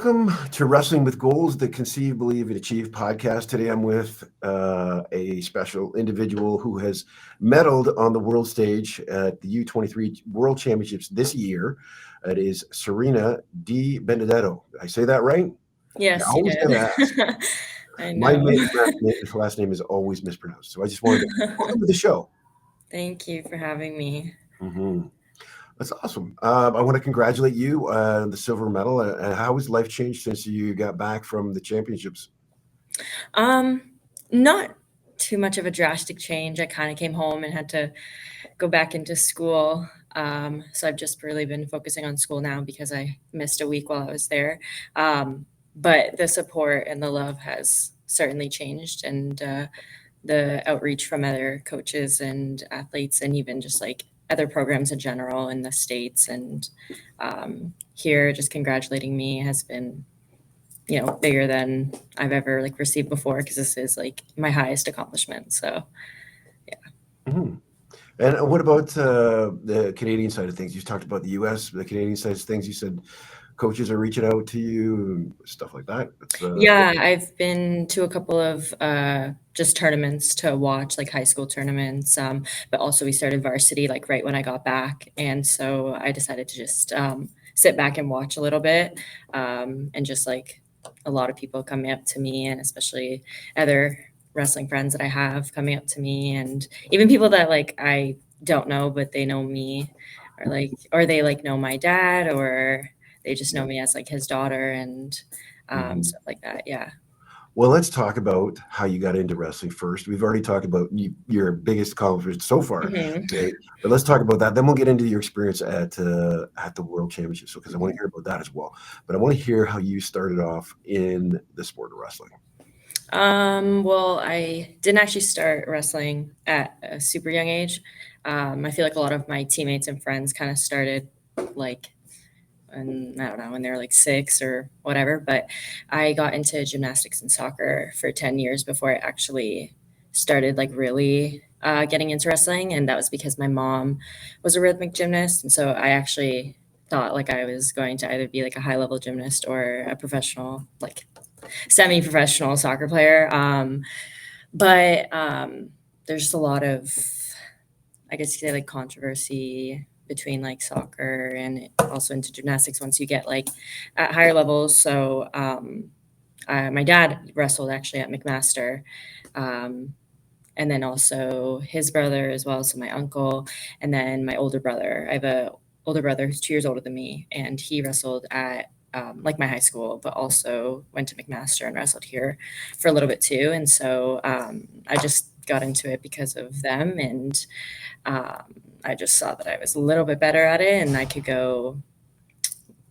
Welcome to Wrestling with Goals, the Conceive, Believe, and Achieve podcast. Today I'm with a special individual who has medaled on the world stage at the U23 World Championships this year. It is Serena Di Benedetto. Did I say that right? Yes, I always you gotta did. ask. I My know. last name is always mispronounced. So I just wanted to welcome to the show. Thank you for having me. Mm-hmm. That's awesome. I want to congratulate you on the silver medal. How has life changed since you got back from the championships? Not too much of a drastic change. I kind of came home and had to go back into school. So I've just really been focusing on school now because I missed a week while I was there. But the support and the love has certainly changed, and the outreach from other coaches and athletes, and even just like other programs in general in the States and here just congratulating me has been, bigger than I've ever like received before, because this is like my highest accomplishment. So yeah. Mm-hmm. And what about the Canadian side of things? You talked about the U.S., the Canadian side of things. You said coaches are reaching out to you and stuff like that. Yeah, I've been to a couple of just tournaments to watch, like high school tournaments. But also we started varsity like right when I got back, and so I decided to just sit back and watch a little bit, and just like a lot of people coming up to me, and especially other wrestling friends that I have coming up to me, and even people that like I don't know but they know me, or they like know my dad, or they just know me as like his daughter, and stuff like that. Yeah. Well, let's talk about how you got into wrestling first. We've already talked about your biggest accomplishment so far, okay? But let's talk about that. Then we'll get into your experience at the World Championships, because I want to hear about that as well. But I want to hear how you started off in the sport of wrestling. Well, I didn't actually start wrestling at a super young age. I feel like a lot of my teammates and friends kind of started like, and I don't know, when they were like 6 or whatever, but I got into gymnastics and soccer for 10 years before I actually started like really getting into wrestling. And that was because my mom was a rhythmic gymnast. And so I actually thought like I was going to either be like a high level gymnast or a professional, like semi-professional soccer player. But there's just a lot of, I guess you could say, like controversy between like soccer and also into gymnastics once you get like at higher levels. So my dad wrestled actually at McMaster, and then also his brother as well, so my uncle, and then my older brother. I have a older brother who's 2 years older than me, and he wrestled at like my high school, but also went to McMaster and wrestled here for a little bit too. And so I just got into it because of them, and I just saw that I was a little bit better at it and I could go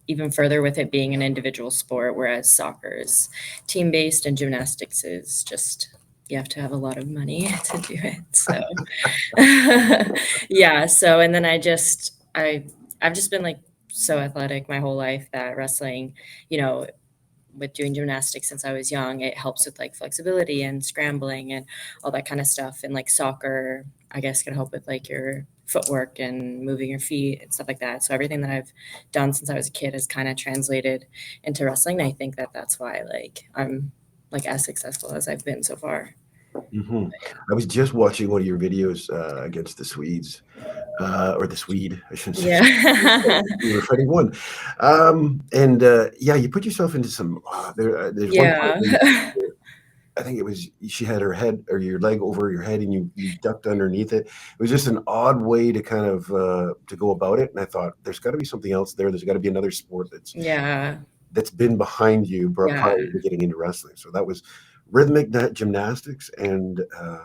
even further with it being an individual sport, whereas soccer is team-based and gymnastics is just, you have to have a lot of money to do it. So yeah. So, and then I've just been like so athletic my whole life that wrestling, with doing gymnastics since I was young, it helps with like flexibility and scrambling and all that kind of stuff. And like soccer, I guess, can help with like your footwork and moving your feet and stuff like that. So everything that I've done since I was a kid has kind of translated into wrestling. And I think that that's why like I'm like as successful as I've been so far. Mm-hmm. I was just watching one of your videos against the Swedes, or the Swede, I shouldn't say. Yeah. You were fighting one. Yeah, you put yourself into some, there's one part Yeah. where I think it was, she had her head or your leg over your head and you ducked underneath it. It was just an odd way to kind of, to go about it. And I thought, there's got to be something else there. There's got to be another sport Yeah. that's been behind you prior Yeah. to getting into wrestling. So that was rhythmic gymnastics and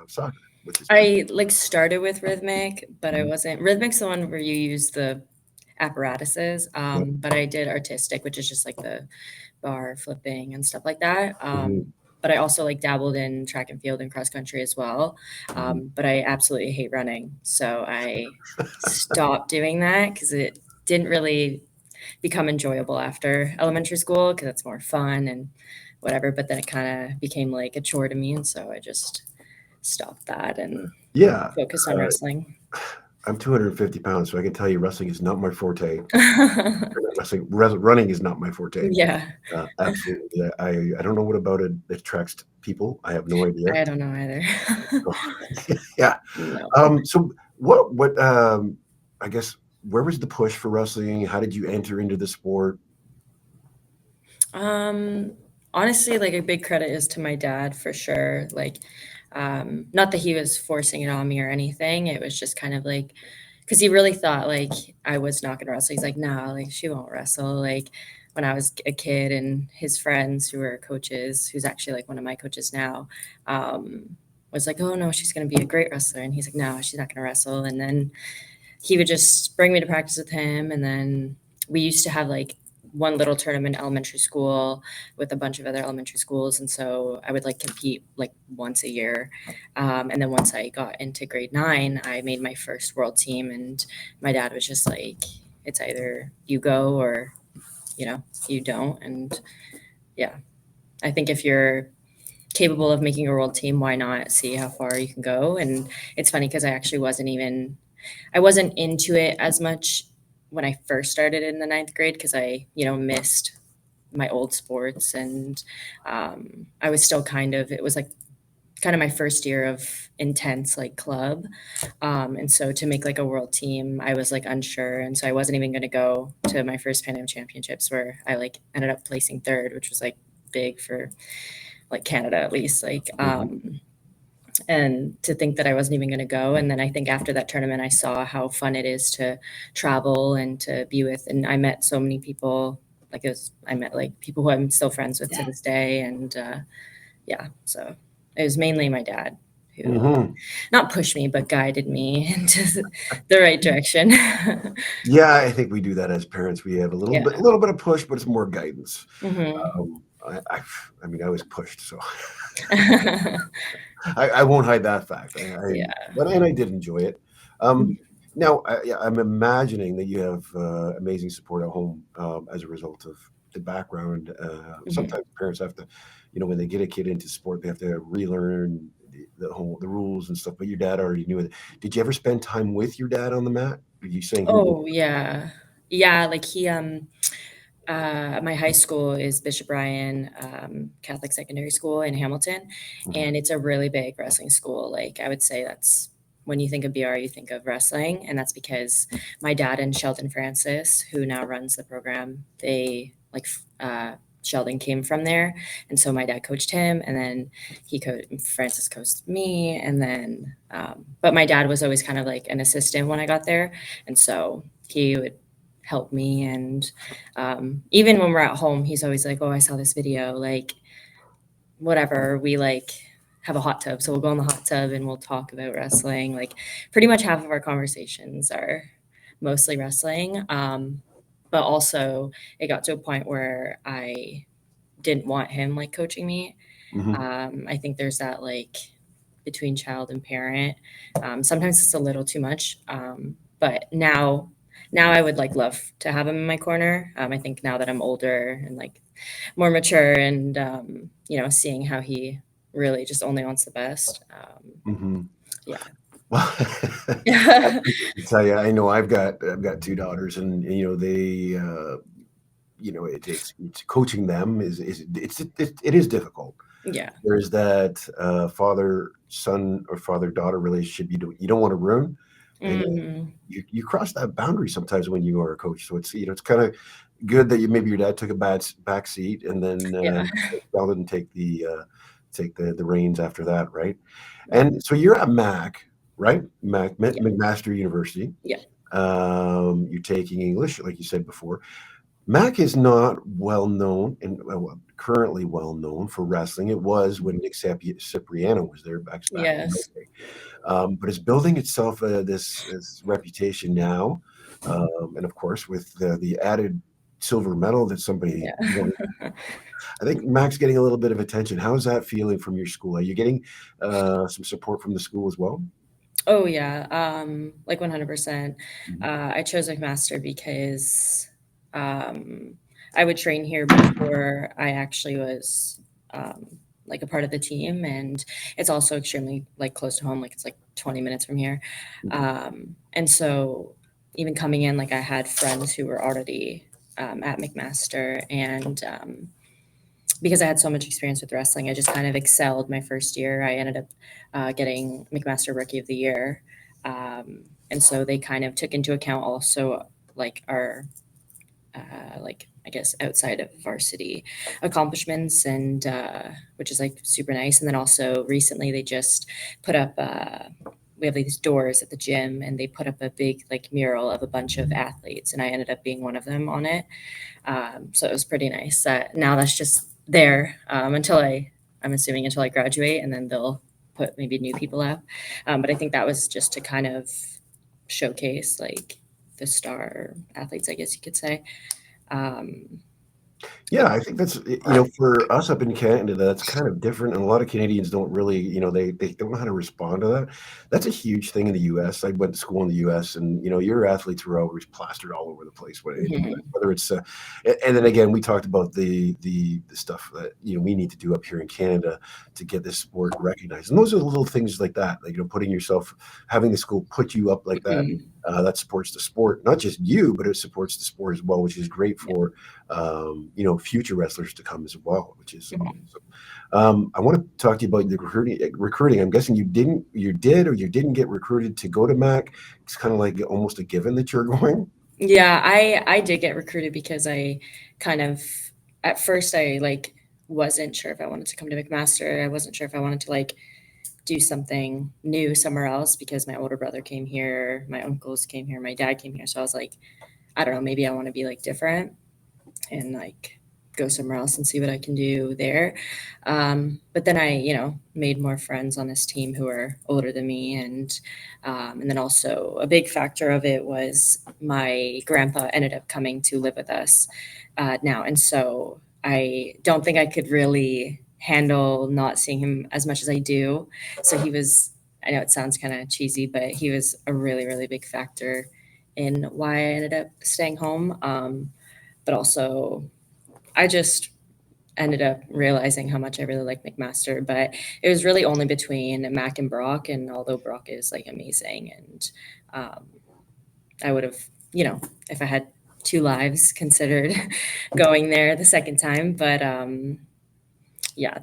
soccer, which is I like started with rhythmic, but I Mhm. wasn't. Rhythmic's the one where you use the apparatuses. Yep. But I did artistic, which is just like the bar flipping and stuff like that. Mhm. But I also like dabbled in track and field and cross country as well. Mhm. But I absolutely hate running. So I stopped doing that because it didn't really become enjoyable after elementary school, because it's more fun and whatever. But then it kind of became like a chore to me. And so I just stopped that and Yeah. focused on wrestling. I'm 250 pounds, so I can tell you wrestling is not my forte. Running is not my forte. Yeah, Absolutely. I don't know what about it attracts people. I have no idea. I don't know either. Yeah. No. So what I guess where was the push for wrestling? How did you enter into the sport? Um, Honestly, like a big credit is to my dad for sure. Like, not that he was forcing it on me or anything. It was just kind of like, because he really thought like I was not gonna wrestle. He's like, nah, like she won't wrestle. Like when I was a kid, and his friends who were coaches, who's actually like one of my coaches now, was like, oh no, she's gonna be a great wrestler. And he's like, no, she's not gonna wrestle. And then he would just bring me to practice with him. And then we used to have like one little tournament in elementary school with a bunch of other elementary schools. And so I would like compete like once a year. And then once I got into grade 9, I made my first world team. And my dad was just like, it's either you go or, you don't. And yeah, I think if you're capable of making a world team, why not see how far you can go? And it's funny because I wasn't into it as much when I first started in the 9th grade because I, missed my old sports. And I was still it was like kind of my first year of intense like club. And so to make like a world team, I was like unsure. And so I wasn't even going to go to my first Pan Am Championships where I like ended up placing 3rd, which was like big for like Canada at least. Like, and to think that I wasn't even going to go. And then I think after that tournament, I saw how fun it is to travel and to be with. And I met so many people. I met like people who I'm still friends with to this day. And yeah, so it was mainly my dad who not pushed me, but guided me into the right direction. Yeah, I think we do that as parents. We have a Yeah. little bit of push, but it's more guidance. Hmm. I mean, I was pushed, so I won't hide that fact. Yeah. And I did enjoy it. Now, yeah, I'm imagining that you have amazing support at home as a result of the background. Mhm. Sometimes parents have to, when they get a kid into sport, they have to relearn the rules and stuff. But your dad already knew it. Did you ever spend time with your dad on the mat? Are you saying he was? Oh yeah. Yeah, like he my high school is Bishop Ryan Catholic Secondary School in Hamilton, Mhm. and it's a really big wrestling school. Like I would say that's when you think of BR, you think of wrestling, and that's because my dad and Sheldon Francis, who now runs the program, they like Sheldon came from there, and so my dad coached him, and then Francis coached me, and then but my dad was always kind of like an assistant when I got there, and so he would help me. And even when we're at home, he's always like, oh, I saw this video, like whatever. We like have a hot tub, so we'll go in the hot tub and we'll talk about wrestling. Like pretty much half of our conversations are mostly wrestling. But also it got to a point where I didn't want him like coaching me. Mhm. I think there's that like between child and parent. Sometimes it's a little too much. But now I would like love to have him in my corner. I think now that I'm older and like more mature and seeing how he really just only wants the best. Mhm. Yeah. Well, I Yeah. tell you, I know I've got 2 daughters, and they, it's coaching them it is difficult. Yeah. There's that father son or father daughter relationship you don't want to ruin, and Mhm. you cross that boundary sometimes when you are a coach. So it's kind of good that maybe your dad took a back seat, and then Yeah. Bell didn't take the reins after that, right? Right. And so you're at right? Yeah. McMaster University. Yeah. You're taking English, like you said before. Mac is not well known and currently well known for wrestling. It was when Nick Cipriano was there back in the Yes. day. But it's building itself this reputation now, and of course with the added silver medal that somebody won. Yeah. I think Mac's getting a little bit of attention. How's that feeling from your school? Are you getting some support from the school as well? Oh yeah, like 100%. Mhm. I chose McMaster because um, I would train here before I actually was like a part of the team, and it's also extremely like close to home. Like it's like 20 minutes from here. And so even coming in, like I had friends who were already at McMaster, and because I had so much experience with wrestling, I just kind of excelled my first year. I ended up getting McMaster Rookie of the Year. And so they kind of took into account also like our like I guess outside of varsity accomplishments, and which is like super nice. And then also recently they just put up we have these doors at the gym, and they put up a big like mural of a bunch of athletes, and I ended up being one of them on it. So it was pretty nice. Now that's just there until I'm assuming until I graduate, and then they'll put maybe new people up. But I think that was just to kind of showcase like the star athletes, I guess you could say. Yeah, I think that's, for us up in Canada, that's kind of different. And a lot of Canadians don't really, they don't know how to respond to that. That's a huge thing in the US. I went to school in the US, and, your athletes were always plastered all over the place, whether it's, and then again, we talked about the stuff that, we need to do up here in Canada to get this sport recognized. And those are the little things like that, like, putting yourself, having the school put you up like that. That supports the sport, not just you, but it supports the sport as well, which is great for, future wrestlers to come as well, which is awesome. I want to talk to you about the recruiting. I'm guessing you didn't get recruited to go to MAC. It's kind of like almost a given that you're going. Yeah, I did get recruited because I kind of, at first I like wasn't sure if I wanted to come to McMaster. I wasn't sure if I wanted to like do something new somewhere else, because my older brother came here, my uncles came here, my dad came here. So I was like, I don't know, maybe I want to be like different and like go somewhere else and see what I can do there. But then I, made more friends on this team who are older than me. And then also a big factor of it was my grandpa ended up coming to live with us now. And so I don't think I could really handle not seeing him as much as I do. So I know it sounds kind of cheesy, but he was a really, really big factor in why I ended up staying home. But also I just ended up realizing how much I really like McMaster, but it was really only between Mac and Brock. And although Brock is like amazing, and I would have, if I had two lives, considered going there the second time. But yeah,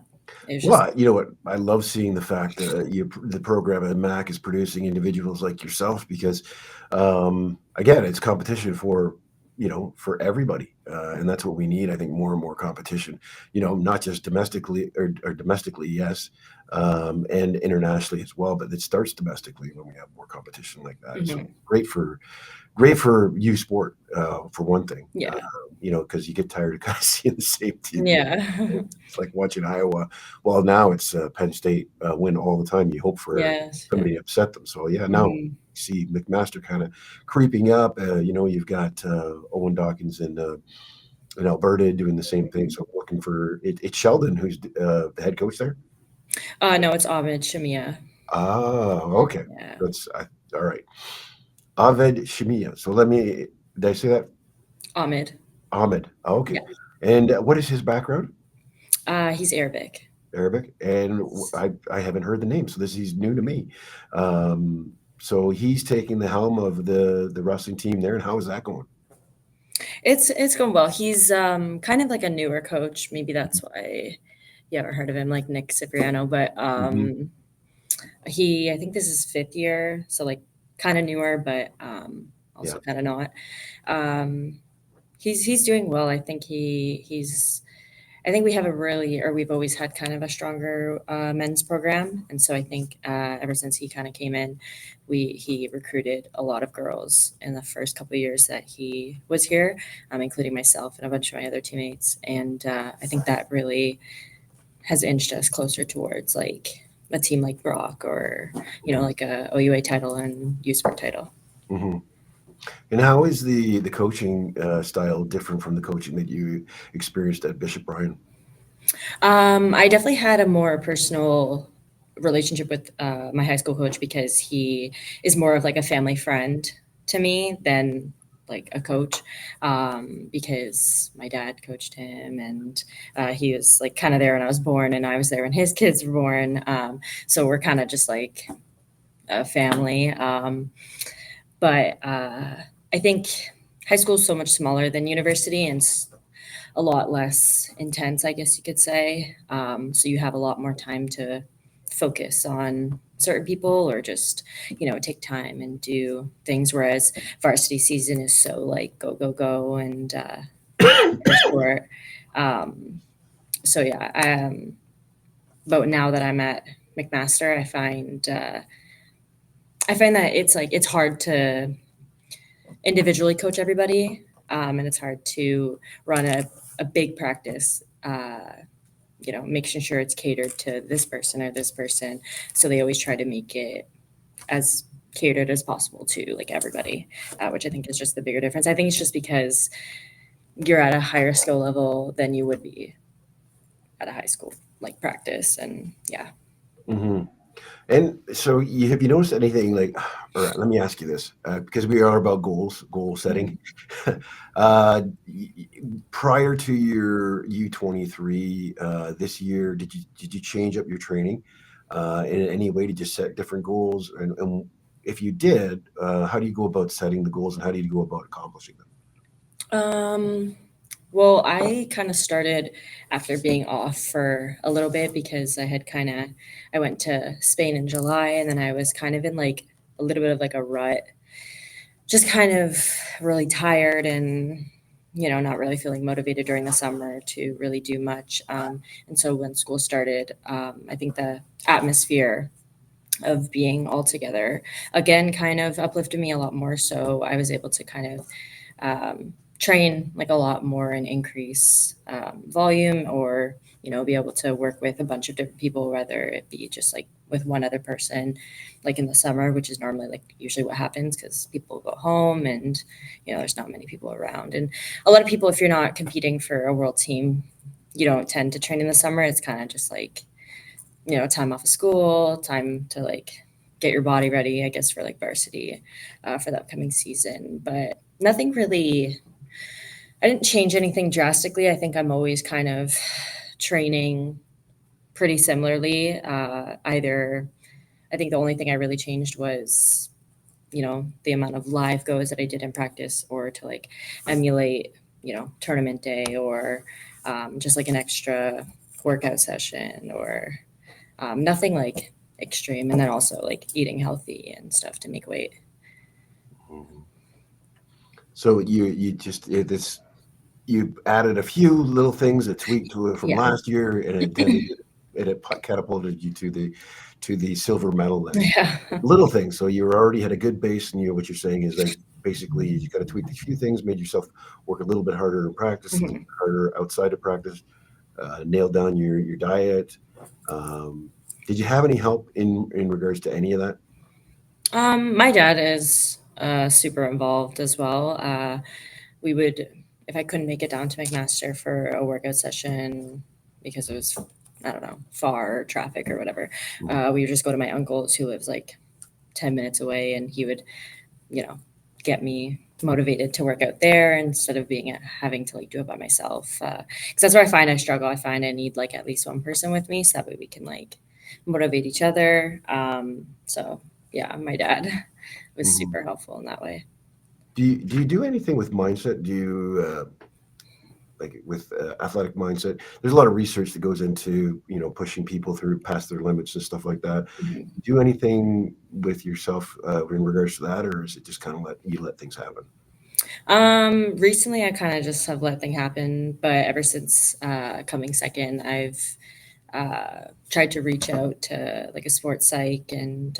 it was just. Well, you know what? I love seeing the fact that the program at MAC is producing individuals like yourself, because, again, it's competition for everybody, and that's what we need. I think more and more competition. Not just domestically or domestically, yes, and internationally as well. But it starts domestically when we have more competition like that. So great for youth sport, for one thing. Yeah. Because you get tired of kind of seeing the same team. Yeah. It's like watching Iowa. Well, now it's Penn State win all the time. You hope for somebody to upset them. So yeah, now see McMaster kind of creeping up. You've got Owen Dawkins in Alberta doing the same thing. So looking for it's Sheldon who's the head coach there. No, it's Ahmed Shamia. Okay. Yeah. That's all right. Aved Shamia. So did I say that? Ahmed. Okay. Yeah. And what is his background? He's Arabic. And I haven't heard the name, so he's new to me. So he's taking the helm of the wrestling team there, and how is that going? It's going well. He's kind of like a newer coach. Maybe that's why you haven't heard of him, like Nick Cipriano. But I think this is 5th year, so like kind of newer, but also kind of not. He's doing well. I think I think we have we've always had kind of a stronger men's program. And so I think ever since he kind of came in, he recruited a lot of girls in the first couple of years that he was here, including myself and a bunch of my other teammates. And I think that really has inched us closer towards like a team like Brock, or, like a OUA title and U Sport title. Mm-hmm. And how is the coaching style different from the coaching that you experienced at Bishop Bryan? I definitely had a more personal relationship with my high school coach, because he is more of like a family friend to me than like a coach, because my dad coached him, and he was like kind of there when I was born, and I was there when his kids were born. So we're kind of just like family. But I think high school is so much smaller than university and a lot less intense, I guess you could say. So you have a lot more time to focus on certain people or just, take time and do things. Whereas varsity season is so like go, go, go and short. So yeah, but now that I'm at McMaster, I find that it's hard to individually coach everybody, and it's hard to run a big practice. Making sure it's catered to this person or this person. So they always try to make it as catered as possible to like everybody, which I think is just the bigger difference. I think it's just because you're at a higher skill level than you would be at a high school like practice, and yeah. Mm-hmm. And so have you noticed anything like, or let me ask you this, because we are about goal setting. Prior to your U23 this year, did you change up your training in any way to just set different goals? And if you did, how do you go about setting the goals and how do you go about accomplishing them? Well, I kind of started after being off for a little bit because I went to Spain in July and then I was kind of in like a little bit of like a rut, just kind of really tired and, not really feeling motivated during the summer to really do much. And so when school started, I think the atmosphere of being all together again kind of uplifted me a lot more. So I was able to kind of train like a lot more and increase volume or be able to work with a bunch of different people, whether it be just like with one other person like in the summer, which is normally like usually what happens because people go home and there's not many people around. And a lot of people, if you're not competing for a world team, you don't tend to train in the summer. It's kind of just like time off of school, time to like get your body ready, I guess, for like varsity for the upcoming season. But nothing really, I didn't change anything drastically. I think I'm always kind of training pretty similarly. I think the only thing I really changed was, the amount of live goes that I did in practice or to like emulate, tournament day or just like an extra workout session or nothing like extreme. And then also like eating healthy and stuff to make weight. Mhm. So you added a few little things, a tweak to it from Yeah. last year, and it catapulted you to the silver medal then. Yeah. Little things. So you already had a good base, and what you're saying is like basically you got to tweak a few things, made yourself work a little bit harder in practice, a little bit harder outside of practice, nailed down your diet. Did you have any help in regards to any of that? My dad is super involved as well. We would, if I couldn't make it down to McMaster for a workout session because it was, I don't know, far traffic or whatever, we would just go to my uncle's who lives like 10 minutes away and he would, get me motivated to work out there instead of having to like do it by myself. Because that's where I find I struggle. I find I need like at least one person with me so that way we can like motivate each other. So yeah, my dad was Mhm. super helpful in that way. Do you do anything with mindset? Do you like with athletic mindset? There's a lot of research that goes into pushing people through past their limits and stuff like that. Do anything with yourself in regards to that, or is it just kind of let things happen? Recently I kind of just have let things happen, but ever since coming second, I've tried to reach out to like a sports psych and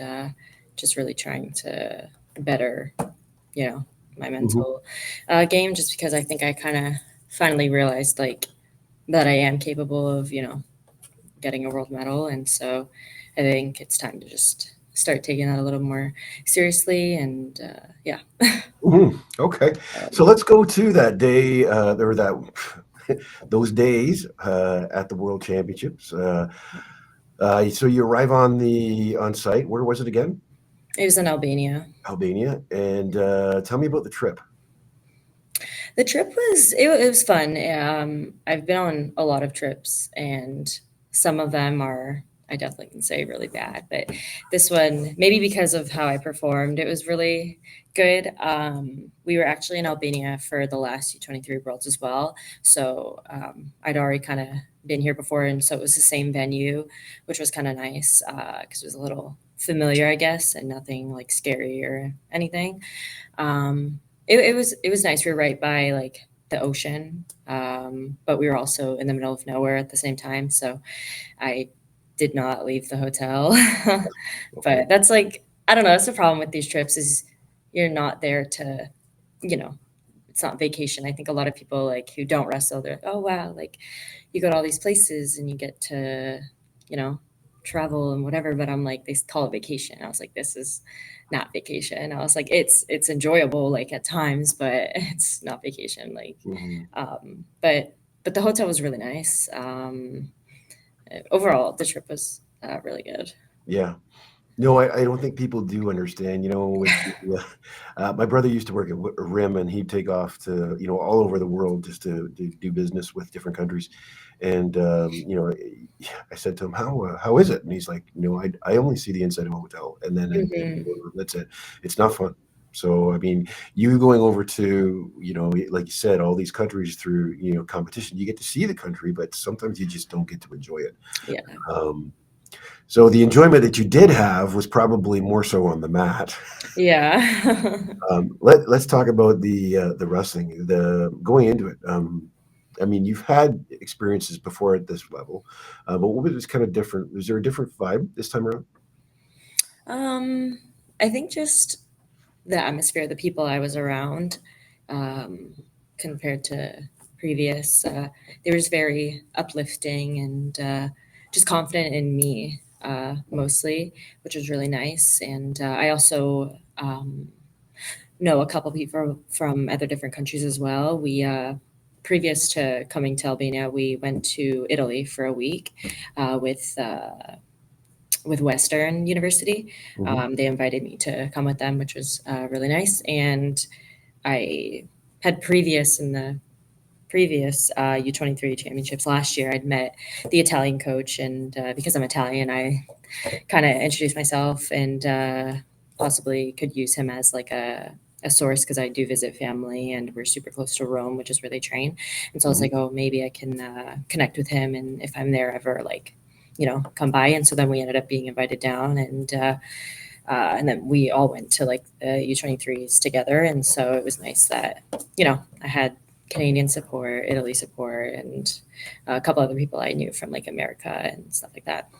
just really trying to better, my Mhm. mental game, just because I think I kind of finally realized like that I am capable of, getting a world medal. And so I think it's time to just start taking that a little more seriously. And yeah. Okay, so let's go to that day or that those days at the World Championships. So you arrive on site. Where was it again? It was in Albania. Albania. And tell me about the trip. The trip it was fun. I've been on a lot of trips, and some of them are I definitely can say really bad. But this one, maybe because of how I performed, it was really good. We were actually in Albania for the last U23 Worlds as well. So I'd already kind of been here before. And so it was the same venue, which was kind of nice because it was a little familiar, I guess, and nothing like scary or anything. It was nice. We were right by like the ocean, but we were also in the middle of nowhere at the same time. So I did not leave the hotel. But that's like, I don't know. That's the problem with these trips is you're not there to, you know, it's not vacation. I think a lot of people like who don't wrestle, they're like, oh wow, like you go to all these places and you get to, you know, travel and whatever. But I'm like, they call it vacation. I was like, this is not vacation. I was like, it's enjoyable like at times, but it's not vacation. Like, but the hotel was really nice. Overall, the trip was really good. Yeah. No, I don't think people do understand. My brother used to work at RIM, and he'd take off to all over the world just to do business with different countries. And I said to him, "How is it?" And he's like, I only see the inside of a hotel, and then that's it. It's not fun." So I mean, you going over to like you said, all these countries through competition, you get to see the country, but sometimes you just don't get to enjoy it. Yeah. So the enjoyment that you did have was probably more so on the mat. Yeah. Let's talk about the wrestling. The going into it. I mean, you've had experiences before at this level, but what was kind of different? Was there a different vibe this time around? I think just the atmosphere, the people I was around, compared to previous, they were just very uplifting and just confident in me, mostly, which was really nice. And I also know a couple people from other different countries as well. We previous to coming to Albania, we went to Italy for a week with Western University. They invited me to come with them, which was really nice. And I had in the previous U23 championships last year, I'd met the Italian coach. And because I'm Italian, I kind of introduced myself and possibly could use him as like a source because I do visit family and we're super close to Rome, which is where they train. And so I was like, oh, maybe I can connect with him. And if I'm there ever, like, come by. And so then we ended up being invited down and then we all went to like the U23s together. And so it was nice that, I had Canadian support, Italy support, and a couple other people I knew from like America and stuff like that.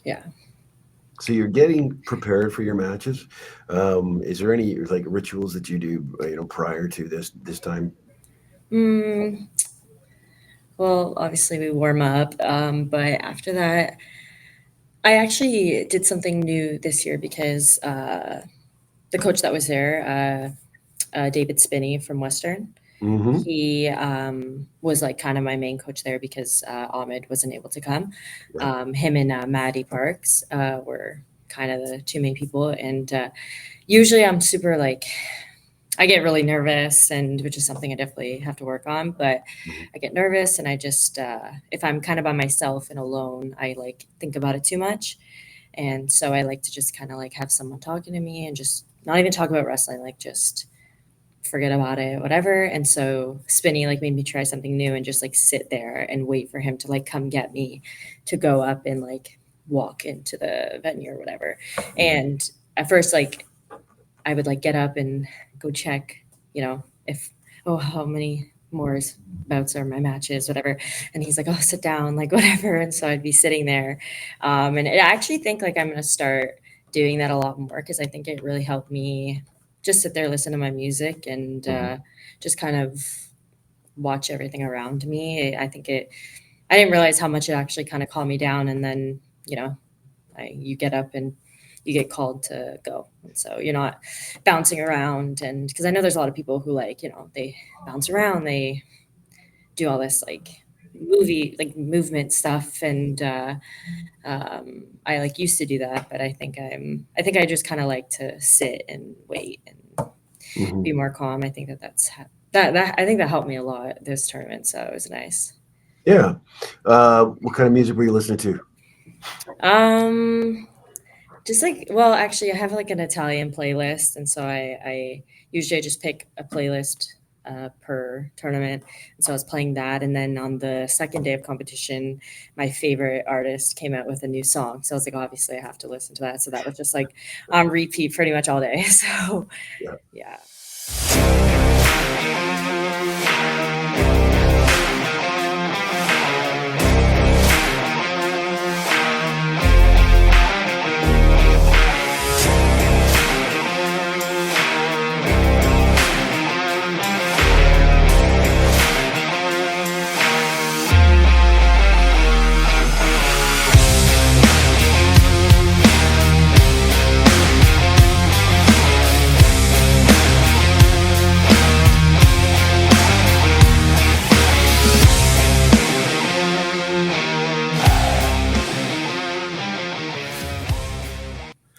Yeah. So you're getting prepared for your matches. Is there any like rituals that you do, prior to this time? Well, obviously we warm up, but after that, I actually did something new this year because the coach that was there, David Spinney from Western, he was like kind of my main coach there because Ahmed wasn't able to come. Him and Maddie Parks were kind of the two main people. And usually I'm super like, I get really nervous, and which is something I definitely have to work on. But I get nervous, and I just if I'm kind of by myself and alone, I like think about it too much. And so I like to just kind of like have someone talking to me and just not even talk about wrestling, like just forget about it, whatever. And so Spinny like made me try something new and just like sit there and wait for him to like come get me to go up and like walk into the venue or whatever. And at first, like I would like get up and go check, if, how many more bouts are my matches, whatever. And he's like, oh, sit down, like whatever. And so I'd be sitting there. And I actually think like I'm going to start doing that a lot more because I think it really helped me just sit there, listen to my music and just kind of watch everything around me. I didn't realize how much it actually kind of calmed me down. And then, you get up and you get called to go. And so you're not bouncing around. And because I know there's a lot of people who like, they bounce around, they do all this like movement stuff. And I like used to do that, but I think I just kind of like to sit and wait and be more calm. I think that I think that helped me a lot this tournament. So it was nice. Yeah. What kind of music were you listening to? Just like, well, actually, I have like an Italian playlist, and so I usually just pick a playlist per tournament. And so I was playing that, and then on the second day of competition, my favorite artist came out with a new song. So I was like, obviously, I have to listen to that. So that was just like on repeat pretty much all day. So Yeah. yeah.